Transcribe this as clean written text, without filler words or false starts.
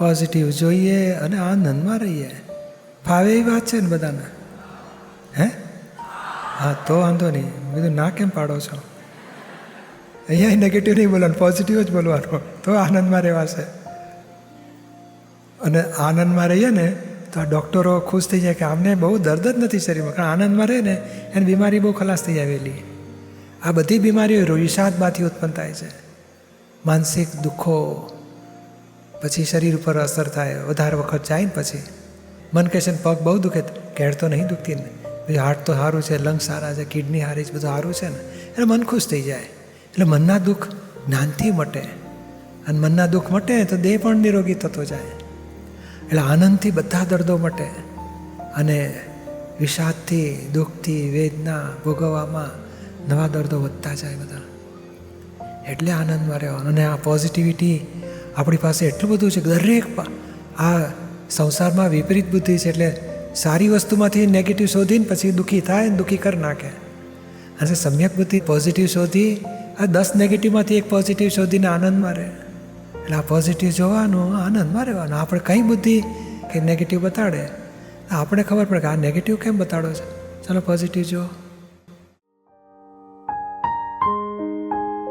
Positive જોઈએ અને આનંદમાં રહીએ. ફાવે એવી વાત છે ને બધાને? હે? હા, તો વાંધો નહીં. બીજું ના કેમ પાડો છો? અહીંયા નેગેટિવ નહીં બોલવાનું, પોઝિટિવ જ બોલવાનું, તો આનંદમાં રહેવાશે. અને આનંદમાં રહીએ ને તો આ ડૉક્ટરો ખુશ થઈ જાય કે આમને બહુ દર્દ જ નથી શરીરમાં, કારણ આનંદમાં રહે ને એની બીમારી બહુ ખલાસ થઈ આવેલી. આ બધી બીમારીઓ વિષાદમાંથી ઉત્પન્ન થાય છે. માનસિક દુઃખો, પછી શરીર ઉપર અસર થાય, વધારે વખત જાય ને પછી મન કહેશે પગ બહુ દુખે, કેળ તો નહીં દુખતી ને, પછી હાર્ટ તો સારું છે, લંગ સારા છે, કિડની સારી છે, બધું સારું છે ને, એટલે મન ખુશ થઈ જાય. એટલે મનના દુઃખ જ્ઞાનથી મટે, અને મનના દુઃખ મટે તો દેહ પણ નિરોગી થતો જાય. એટલે આનંદથી બધા દર્દો મટે, અને વિષાદથી, દુઃખથી, વેદના ભોગવવામાં નવા દર્દો વધતા જાય બધા. એટલે આનંદમાં રહેવાનું. અને આ પોઝિટિવિટી આપણી પાસે એટલું બધું છે, દરેક આ સંસારમાં વિપરીત બુદ્ધિ છે, એટલે સારી વસ્તુમાંથી નેગેટિવ શોધીને પછી દુઃખી થાય ને દુઃખી કરી નાખે. અને સમ્યક બુદ્ધિ પોઝિટિવ શોધી, આ 10 નેગેટિવમાંથી એક પોઝિટિવ શોધીને આનંદમાં રહે. એટલે આ પોઝિટિવ જોવાનું, આનંદમાં રહેવાનું. આપણે કઈ બુદ્ધિ કે નેગેટિવ બતાડે, આપણે ખબર પડે કે આ નેગેટિવ કેમ બતાડો છે, ચાલો પોઝિટિવ જુઓ.